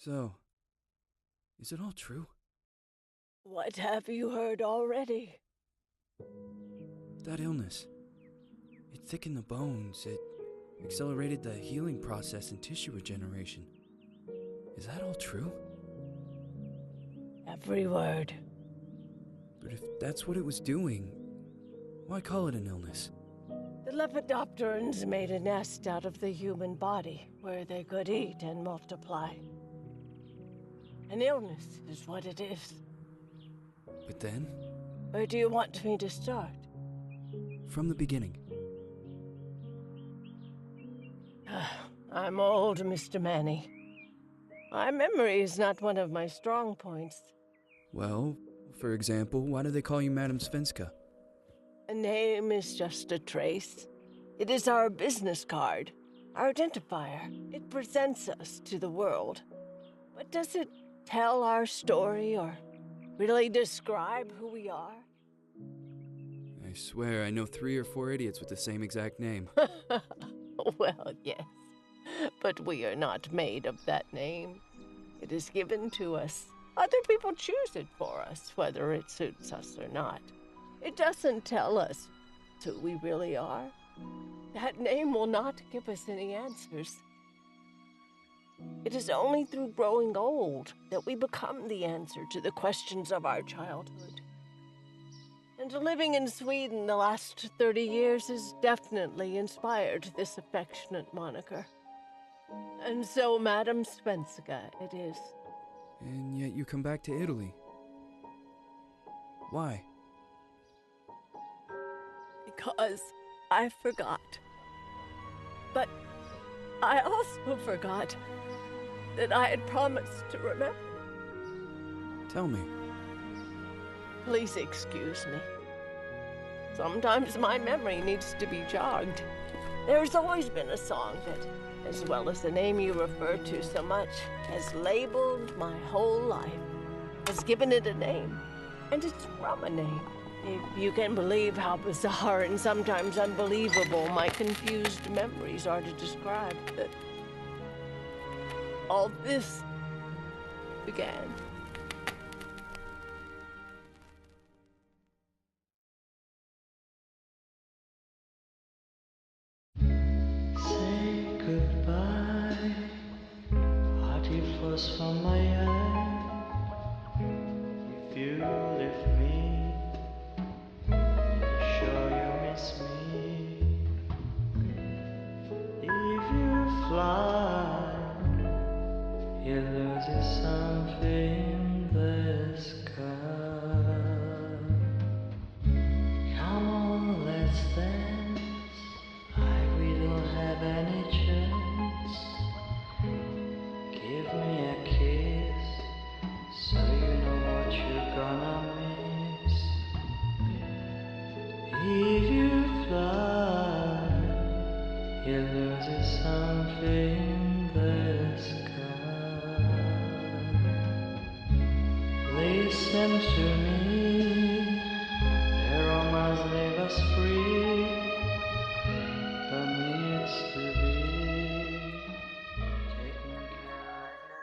So, is it all true? What have you heard already? That illness. It thickened the bones. It accelerated the healing process and tissue regeneration. Is that all true? Every word. But if that's what it was doing, why call it an illness? The Lepidopterans made a nest out of the human body where they could eat and multiply. An illness is what it is. But then, Where do you want me to start? from the beginning. I'm old, Mr. Manny. My memory is not one of my strong points. Well, for example, why do they call you Madame Svenska? A name is just a trace. It is our business card, our identifier. It presents us to the world. But does it tell our story or really describe who we are? I swear I know 3 or 4 idiots with the same exact name. Well, yes. But we are not made of that name. It is given to us. Other people choose it for us, whether it suits us or not. It doesn't tell us who we really are. That name will not give us any answers. It is only through growing old that we become the answer to the questions of our childhood. And living in Sweden the last 30 years has definitely inspired this affectionate moniker. And so, Madame Svenska, it is. And yet you come back to Italy. Why? Because I forgot. But I also forgot that I had promised to remember. Tell me. Please excuse me. Sometimes my memory needs to be jogged. There's always been a song that, as well as the name you refer to so much, has labeled my whole life, has given it a name, and it's from a name. If you can believe how bizarre and sometimes unbelievable my confused memories are to describe that all this began. Say goodbye, hearty flows from my eye. If you leave me, sure you miss me. If you fly, you lose something in the sky. Come on, let's dance. We don't have any chance. Give me a kiss, so you know what you're gonna miss. If you fly, you lose something in the sky. Listen to me, the romance leave us free. But needs to be taken care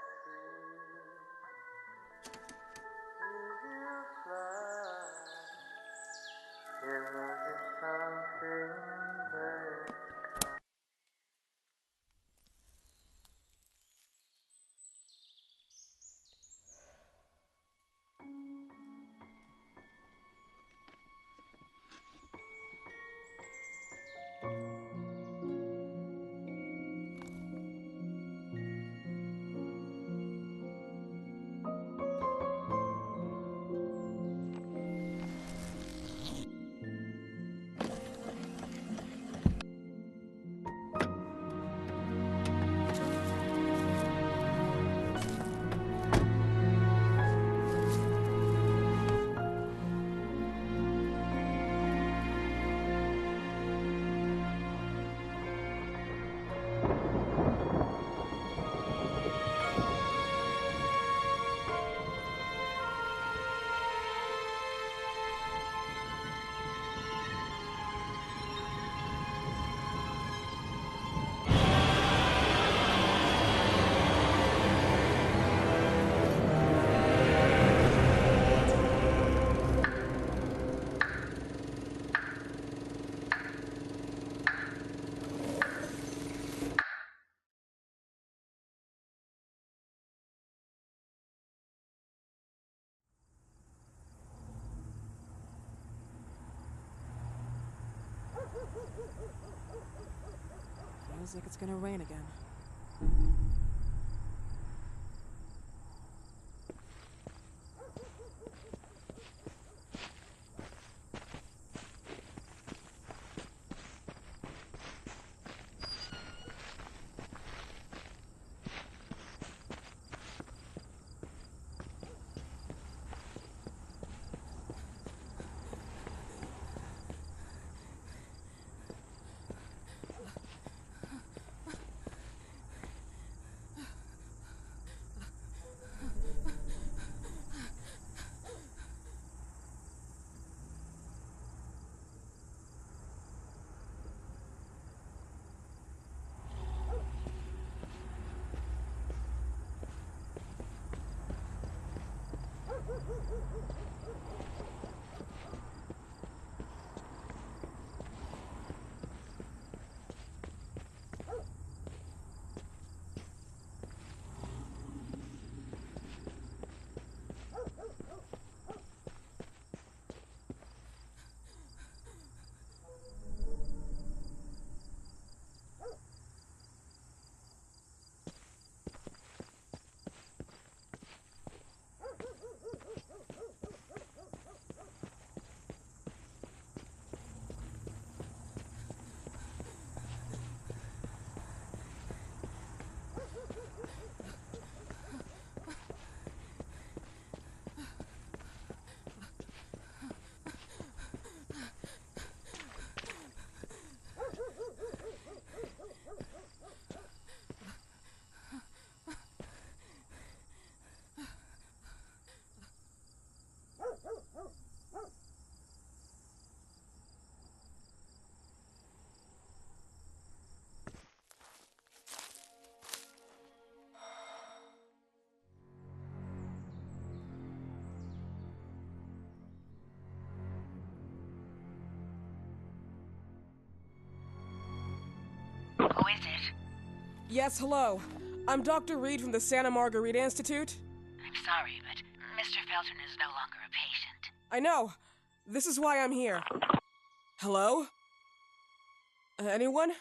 Feels like it's gonna rain again. Who is it? Yes, hello. I'm Dr. Reed from the Santa Margarita Institute. I'm sorry, but Mr. Felton is no longer a patient. I know. This is why I'm here. Hello? Anyone?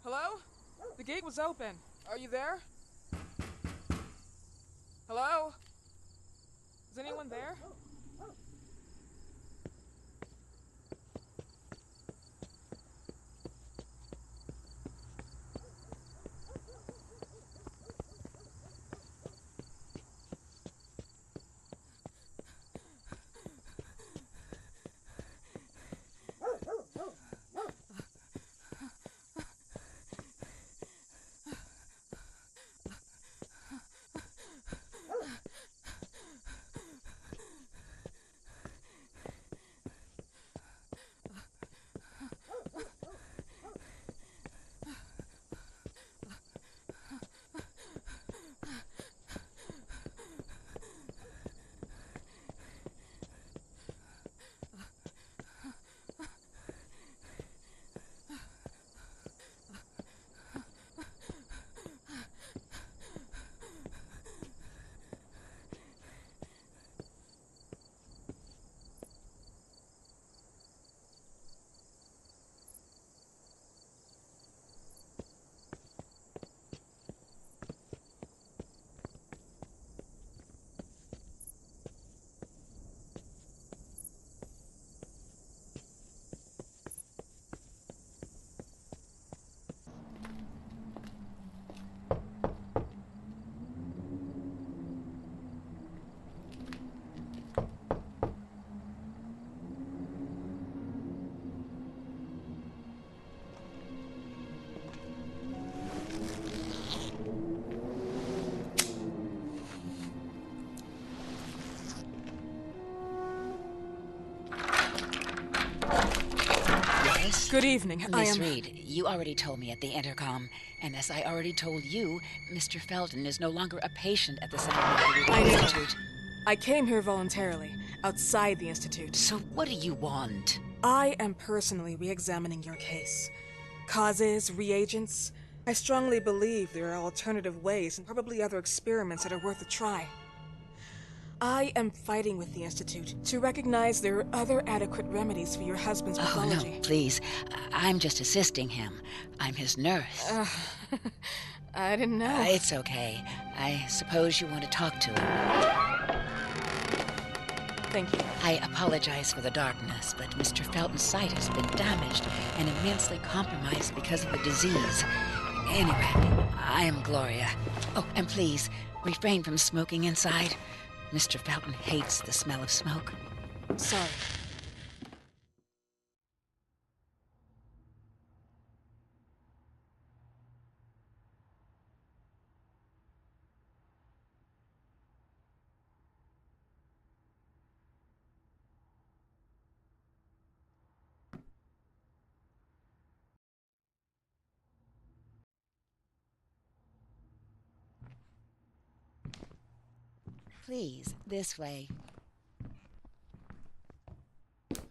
Hello? The gate was open. Are you there? Hello? Is anyone there? Miss? Good evening. I Miss am... Reed, you already told me at the intercom, and as I already told you, Mr. Felton is no longer a patient at the Scientific I know. Institute. I came here voluntarily, outside the Institute. So what do you want? I am personally re-examining your case. Causes, reagents. I strongly believe there are alternative ways and probably other experiments that are worth a try. I am fighting with the Institute to recognize there are other adequate remedies for your husband's Oh, pathology. no, please. I'm just assisting him. I'm his nurse. I didn't know. It's okay. I suppose you want to talk to him. Thank you. I apologize for the darkness, but Mr. Felton's sight has been damaged and immensely compromised because of the disease. Anyway, I am Gloria. Oh, and please, refrain from smoking inside. Mr. Felton hates the smell of smoke. Sorry. Please, this way.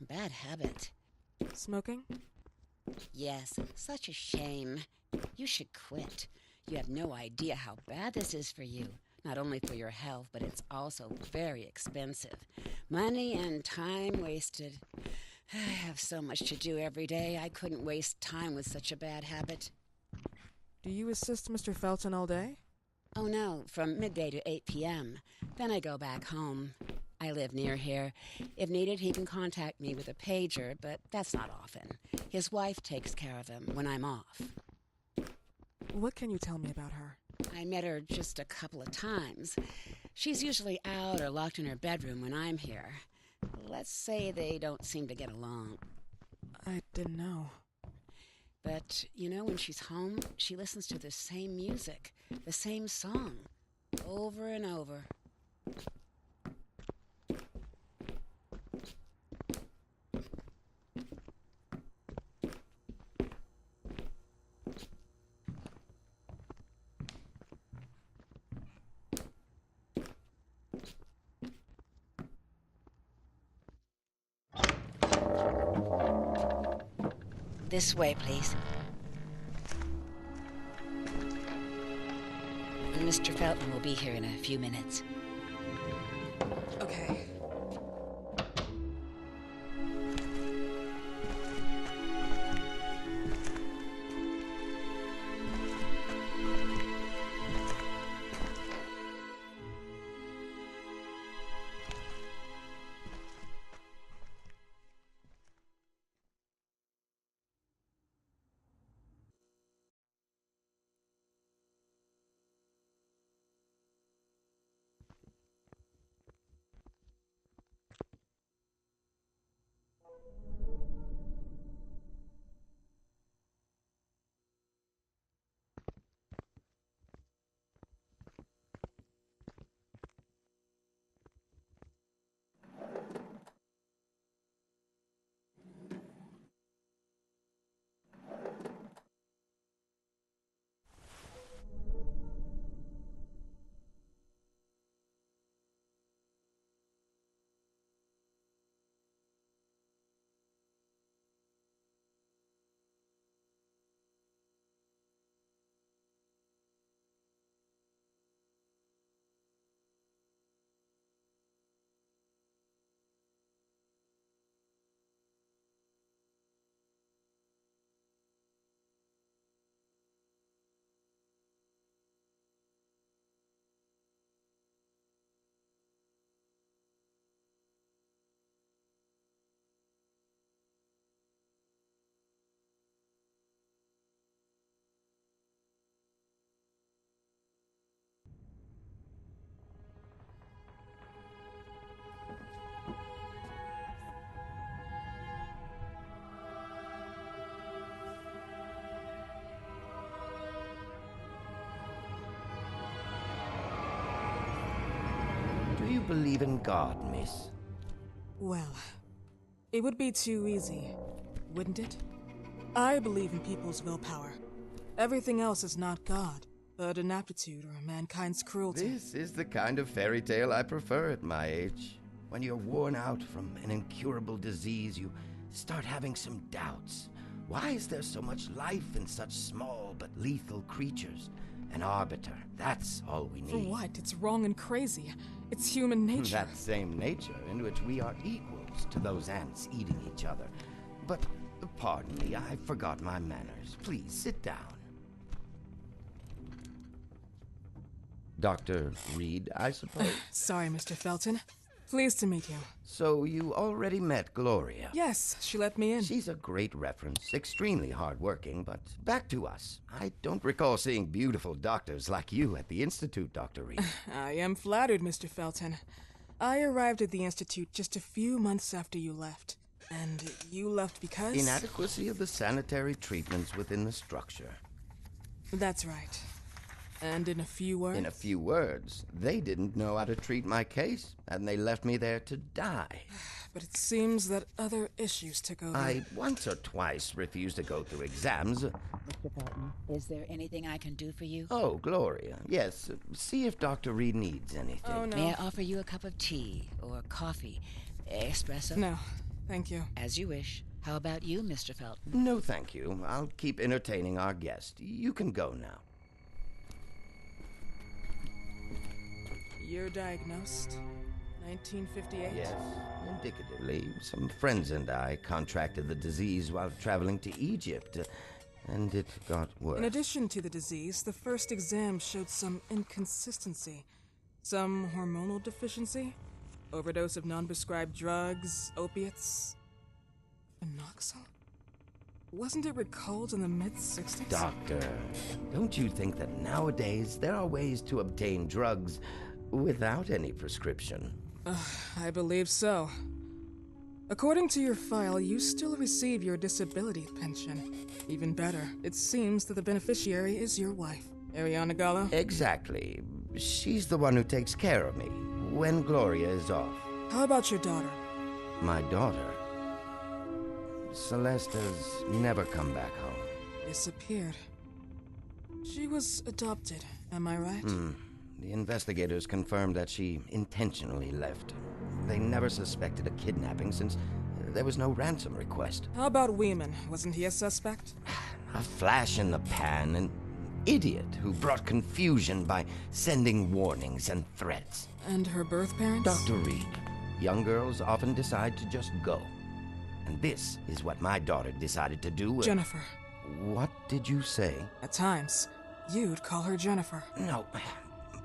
Bad habit. Smoking? Yes, such a shame. You should quit. You have no idea how bad this is for you. Not only for your health, but it's also very expensive. Money and time wasted. I have so much to do every day. I couldn't waste time with such a bad habit. Do you assist Mr. Felton all day? Oh no, from midday to 8 p.m. Then I go back home. I live near here. If needed, he can contact me with a pager, but that's not often. His wife takes care of him when I'm off. What can you tell me about her? I met her just a couple of times. She's usually out or locked in her bedroom when I'm here. Let's say they don't seem to get along. I didn't know. But, you know, when she's home, she listens to the same music, the same song, over and over. This way, please. Mr. Felton will be here in a few minutes. Okay. Do you believe in God, miss? Well, it would be too easy, wouldn't it? I believe in people's willpower. Everything else is not God, but an aptitude or mankind's cruelty. This is the kind of fairy tale I prefer at my age. When you're worn out from an incurable disease, you start having some doubts. Why is there so much life in such small but lethal creatures? An arbiter, that's all we need. For what? It's wrong and crazy. It's human nature. That same nature in which we are equals to those ants eating each other. But, pardon me, I forgot my manners. Please, sit down. Dr. Reed, I suppose? Sorry, Mr. Felton. Pleased to meet you. So you already met Gloria? Yes, she let me in. She's a great reference, extremely hardworking, but back to us. I don't recall seeing beautiful doctors like you at the Institute, Dr. Reed. I am flattered, Mr. Felton. I arrived at the Institute just a few months after you left. And you left because? Inadequacy of the sanitary treatments within the structure. That's right. And in a few words? In a few words, they didn't know how to treat my case, and they left me there to die. But it seems that other issues took over. I once or twice refused to go through exams. Mr. Felton, is there anything I can do for you? Oh, Gloria, yes. See if Dr. Reed needs anything. Oh, no. May I offer you a cup of tea or coffee? Espresso? No, thank you. As you wish. How about you, Mr. Felton? No, thank you. I'll keep entertaining our guest. You can go now. You're diagnosed? 1958? Yes, indicatively. Some friends and I contracted the disease while traveling to Egypt, and it got worse. In addition to the disease, the first exam showed some inconsistency. Some hormonal deficiency? Overdose of non-prescribed drugs, opiates? Phenoxyl? Wasn't it recalled in the mid-60s? Doctor, don't you think that nowadays there are ways to obtain drugs without any prescription? I believe so. According to your file, you still receive your disability pension. Even better, it seems that the beneficiary is your wife, Ariana Gallo. Exactly. She's the one who takes care of me when Gloria is off. How about your daughter? My daughter? Celeste has never come back home. Disappeared. She was adopted, am I right? The investigators confirmed that she intentionally left. They never suspected a kidnapping since there was no ransom request. How about Weeman? Wasn't he a suspect? A flash in the pan, an idiot who brought confusion by sending warnings and threats. And her birth parents? Dr. Reed, young girls often decide to just go. And this is what my daughter decided to do. Jennifer. What did you say? At times, you'd call her Jennifer. No,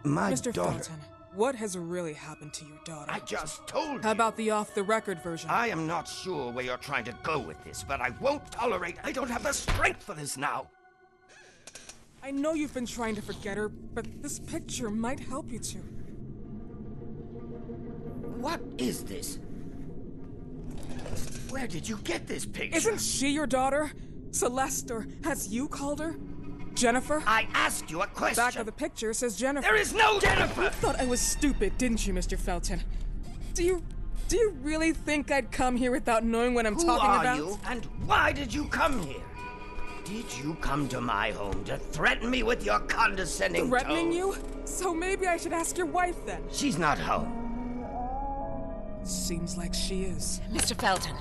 my Mr. daughter... Felton, what has really happened to your daughter? I just told you. How about the off-the-record version? I am not sure where you're trying to go with this, but I won't tolerate... I don't have the strength for this now. I know you've been trying to forget her, but this picture might help you to. What is this? Where did you get this picture? Isn't she your daughter? Celeste, or as you called her? Jennifer? I asked you a question. Back of the picture says Jennifer. There is no Jennifer! You thought I was stupid, didn't you, Mr. Felton? Do you really think I'd come here without knowing what I'm talking about? Who are you, and why did you come here? Did you come to my home to threaten me with your condescending Threatening tone? you? So maybe I should ask your wife then. She's not home. Seems like she is. Mr. Felton,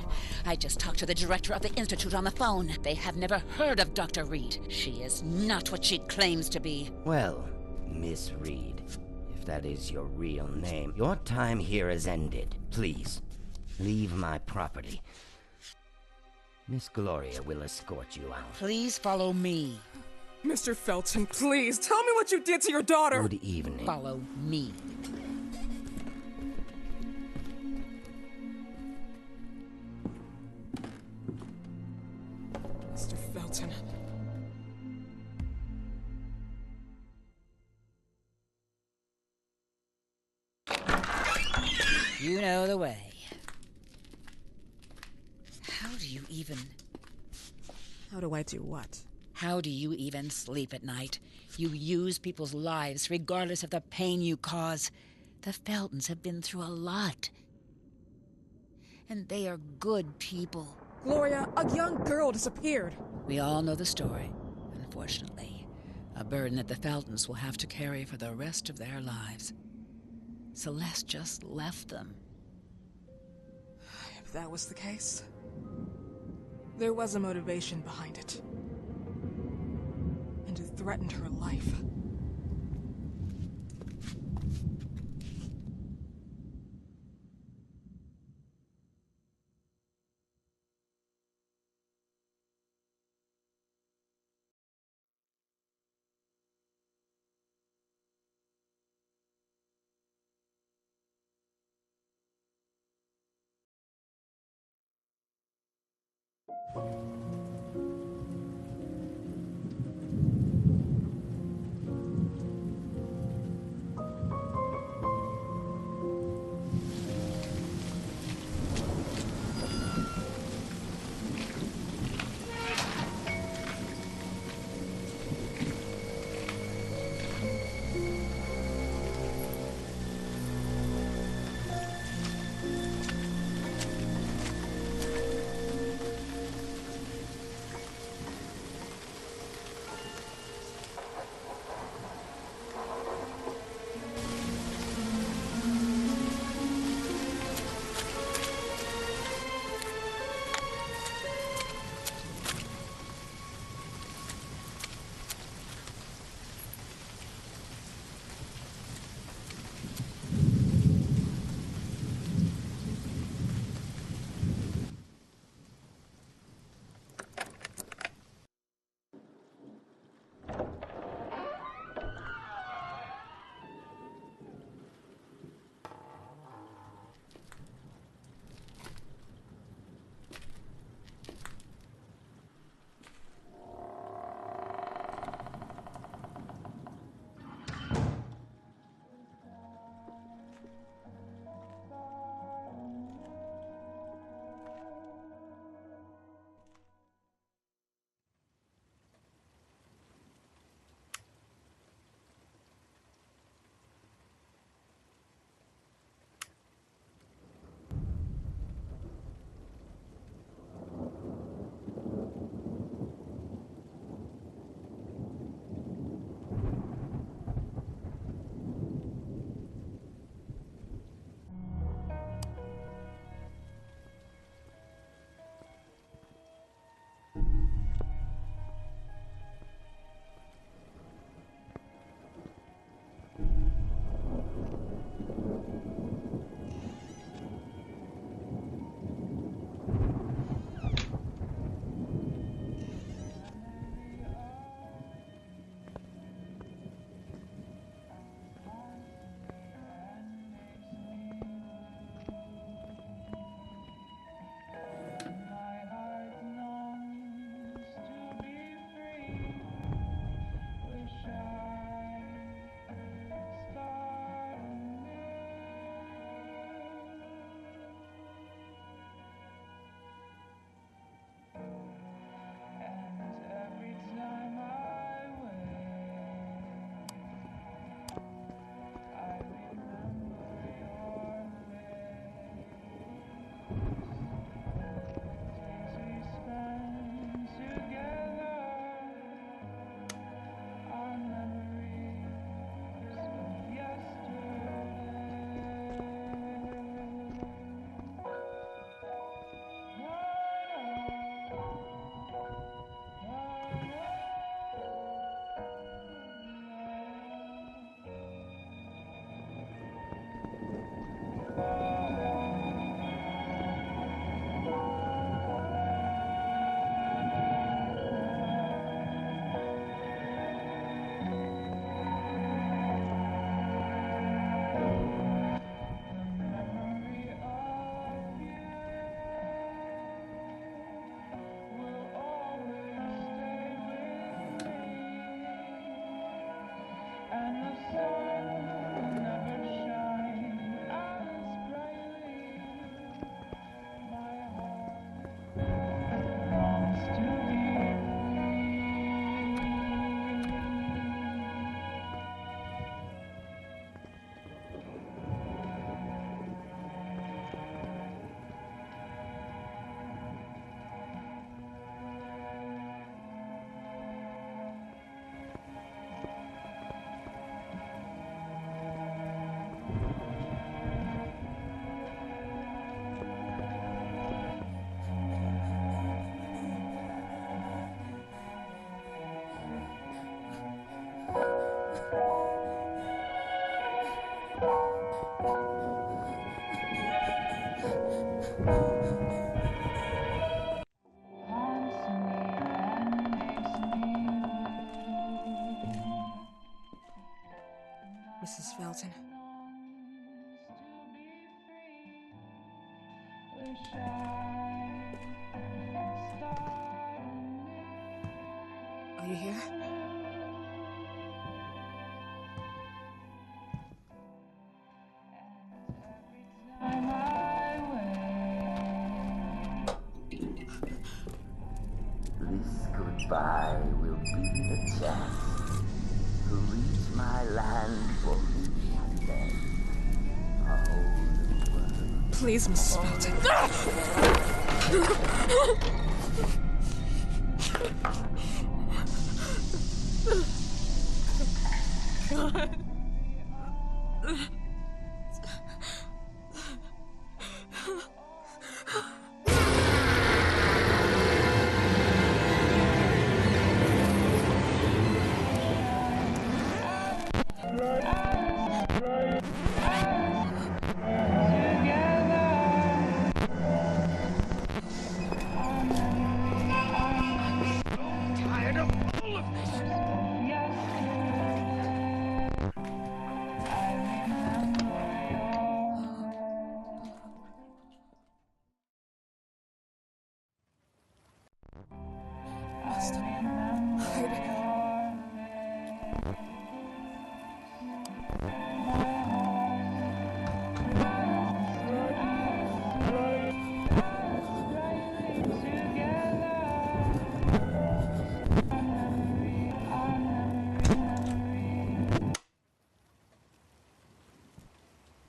I just talked to the director of the Institute on the phone. They have never heard of Dr. Reed. She is not what she claims to be. Well, Miss Reed, if that is your real name, your time here has ended. Please, leave my property. Miss Gloria will escort you out. Please follow me. Mr. Felton, please, tell me what you did to your daughter! Good evening. Follow me. Mr. Felton. You know the way. How do you even... How do I do what? How do you even sleep at night? You use people's lives regardless of the pain you cause. The Feltons have been through a lot. And they are good people. Gloria, a young girl disappeared. We all know the story, unfortunately. A burden that the Feltons will have to carry for the rest of their lives. Celeste just left them. If that was the case, there was a motivation behind it. And it threatened her life. Smelton. Are you here? This goodbye will be the chance to reach my land for me and then a whole world. Please, Miss Smelton. God. Tired of all of this. Must hide.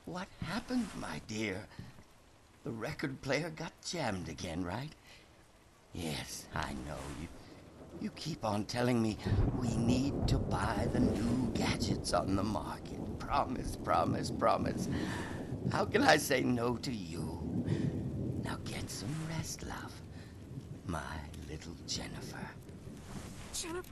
What happened, my dear? The record player got jammed again, right? Yes, I know. You keep on telling me we need to buy the new gadgets on the market. Promise, promise, promise. How can I say no to you? Now get some rest, love. My little Jennifer. Jennifer.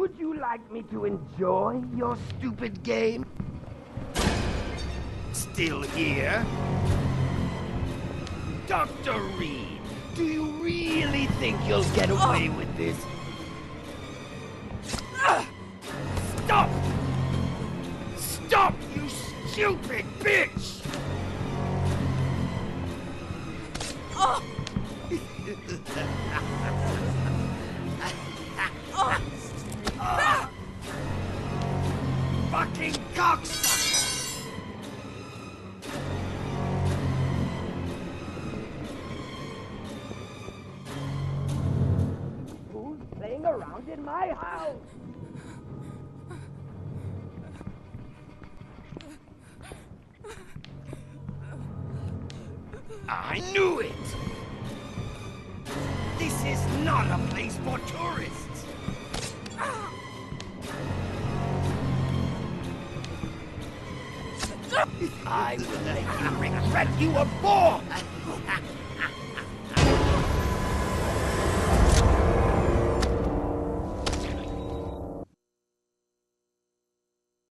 Would you like me to enjoy your stupid game? Still here? Dr. Reed, do you really think you'll get away with this? Stop! Stop, you stupid bitch! Fucking cocksucker! Who's playing around in my house? I knew it! This is not a place for tourists! I will make you regret you were born!